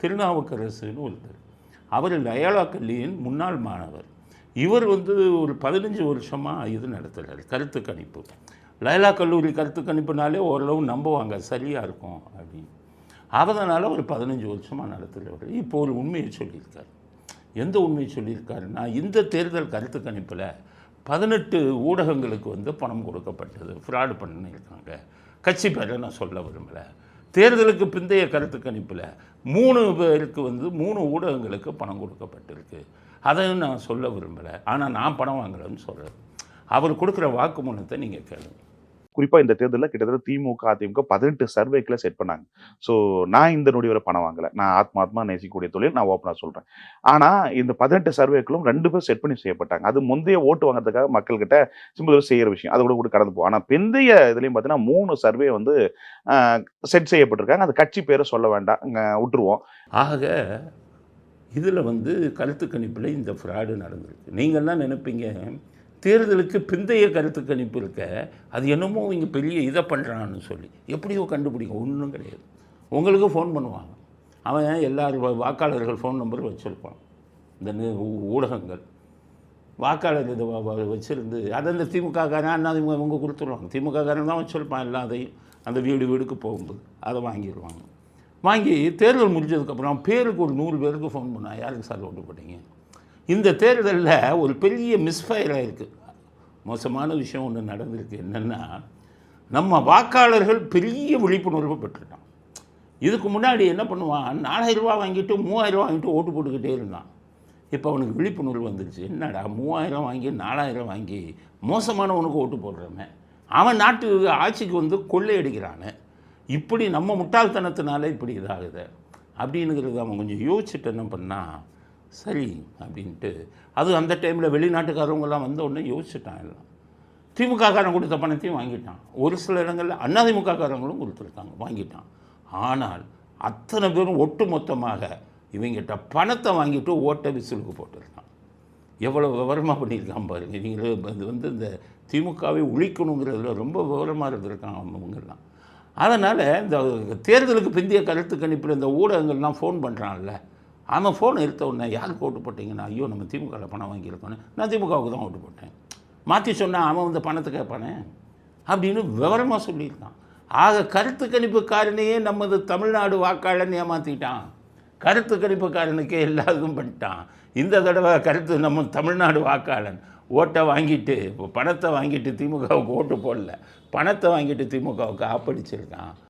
திருநாவுக்கரசுன்னு ஒருத்தர். அவர் லயோலா கல்லூரியின் முன்னாள் மாணவர். இவர் வந்து ஒரு 15 வருஷமாக இது நடத்துகிறார், கருத்து கணிப்பு. லயோலா கல்லூரி கருத்து கணிப்புனாலே ஓரளவு நம்புவாங்க, சரியாக இருக்கும் அப்படின்னு. அதனால் ஒரு 15 வருஷமாக நடத்துகிறவர் இப்போ ஒரு உண்மையை சொல்லியிருக்கார். எந்த உண்மையை சொல்லியிருக்காருன்னா, இந்த தேர்தல் கருத்து கணிப்பில் 18 ஊடகங்களுக்கு வந்து பணம் கொடுக்கப்பட்டது, ஃப்ராடு பண்ணியிருக்காங்க. கட்சி பேரை நான் சொல்ல விரும்பலை. தேர்தலுக்கு பிந்தைய கருத்து கணிப்பில் 3 பேருக்கு வந்து 3 ஊடகங்களுக்கு பணம் கொடுக்கப்பட்டிருக்கு. அதையும் நான் சொல்ல விரும்பலை. ஆனால் நான் பணம் வாங்கலைன்னு சொல்கிறேன். அவர் கொடுக்குற வாக்குமூலத்தை நீங்கள் கேளுங்க. குறிப்பாக இந்த தேர்தலில் கிட்டத்தட்ட திமுக, அதிமுக 18 சர்வேக்களை செட் பண்ணாங்க. ஸோ நான் இந்த நொடி வரை பணம் வாங்கலை. நான் ஆத்மாத்மா நேசிக்கக்கூடிய தொழில், நான் ஓப்பனாக சொல்கிறேன். ஆனால் இந்த 18 சர்வேக்களும் 2 பேர் செட் பண்ணி செய்யப்பட்டாங்க. அது முந்தைய ஓட்டு வாங்குறதுக்காக மக்கள்கிட்ட சிம்பிள் செய்கிற விஷயம். அதை கூட கடந்து போகும். ஆனால் பிந்தைய இதுலேயும் பார்த்தீங்கன்னா 3 சர்வே வந்து செட் செய்யப்பட்டிருக்காங்க. அந்த கட்சி பேரை சொல்ல வேண்டாம், விட்டுருவோம். ஆக இதில் வந்து கருத்து கணிப்பில் இந்த ஃப்ராடு நடந்திருக்கு. நீங்கள்லாம் நினைப்பீங்க தேர்தலுக்கு பிந்தைய கருத்து கணிப்பு இருக்க, அது என்னமோ இங்கே பெரிய இதை பண்ணுறான்னு சொல்லி எப்படியோ கண்டுபிடிக்க ஒன்றும் கிடையாது. உங்களுக்கு ஃபோன் பண்ணுவாங்க. அவன் எல்லாரும் வாக்காளர்கள் ஃபோன் நம்பர் வச்சுருப்பான். இந்த ஊடகங்கள் வாக்காளர் இதை வச்சுருந்து அதை அந்த திமுககாரன் அண்ணாதிமுக இவங்க கொடுத்துருவாங்க. திமுககாரன் தான் வச்சுருப்பான் எல்லாத்தையும். அந்த வீடுக்கு போகும்போது அதை வாங்கிடுவாங்க. வாங்கி தேர்தல் முடிஞ்சதுக்கப்புறம் பேருக்கு ஒரு 100 பேருக்கு ஃபோன் பண்ணால் யாருக்கு சார் ஓட்டு போட்டீங்க? இந்த தேர்தலில் ஒரு பெரிய மிஸ்ஃபயர் ஆகிருக்கு. மோசமான விஷயம் ஒன்று நடந்திருக்கு. என்னென்னா, நம்ம வாக்காளர்கள் பெரிய விழிப்புணர்வு பெற்றுட்டான். இதுக்கு முன்னாடி என்ன பண்ணுவான், 4000 ரூபா வாங்கிட்டு 3000 ரூபா வாங்கிட்டு ஓட்டு போட்டுக்கிட்டே இருந்தான். இப்போ அவனுக்கு விழிப்புணர்வு வந்துருச்சு. என்னடா 3000 வாங்கி 4000 வாங்கி மோசமானவனுக்கு ஓட்டு போடுறவன் அவன் நாட்டு ஆட்சிக்கு வந்து கொள்ளையடிக்கிறானு. இப்படி நம்ம முட்டாள்தனத்தினால இப்படி இதாகுது அப்படின்னுங்கிறது அவன் கொஞ்சம் யோசிச்சுட்டு என்ன பண்ணால் சரி அப்படின்ட்டு. அது அந்த டைமில் வெளிநாட்டுக்காரவங்கெல்லாம் வந்த உடனே யோசிச்சுட்டான். எல்லாம் திமுககாரன் கொடுத்த பணத்தையும் வாங்கிட்டான். ஒரு சில இடங்களில் அதிமுககாரங்களும் கொடுத்துருக்காங்க, வாங்கிட்டான். ஆனால் அத்தனை பேரும் ஒட்டு மொத்தமாக இவங்கிட்ட பணத்தை வாங்கிட்டு ஓட்டை விசிலுக்கு போட்டிருக்கான். எவ்வளோ விவரமாக பண்ணியிருக்கான் பாருங்க. நீங்கள் இது வந்து இந்த திமுகவை ஒழிக்கணுங்கிறதுல ரொம்ப விவரமாக இருந்திருக்காங்க அவங்கெல்லாம். அதனால் இந்த தேர்தலுக்கு பிந்தைய கருத்து கணிப்பில் இந்த ஊடகங்கள்லாம் ஃபோன் பண்ணுறான்ல, அவன் ஃபோன் எடுத்த உடனே யாருக்கு ஓட்டு போட்டிங்கன்னா, ஐயோ நம்ம திமுகவில் பணம் வாங்கியிருக்கோன்னு, நான் திமுகவுக்கு தான் ஓட்டு போட்டேன். மாற்றி சொன்னால் அவன் வந்து பணத்தை கேட்பானே அப்படின்னு விவரமாக சொல்லியிருக்கான். ஆக கருத்து கணிப்புக்காரனையே நமது தமிழ்நாடு வாக்காளன் ஏமாற்றிட்டான். கருத்து கணிப்புக்காரனுக்கே எல்லாத்துக்கும் பண்ணிட்டான். இந்த தடவை நம்ம தமிழ்நாடு வாக்காளன் ஓட்டை வாங்கிட்டு பணத்தை வாங்கிட்டு திமுகவுக்கு ஓட்டு போடல, பணத்தை வாங்கிட்டு திமுகவுக்கு ஆப்படிச்சிருக்கான்.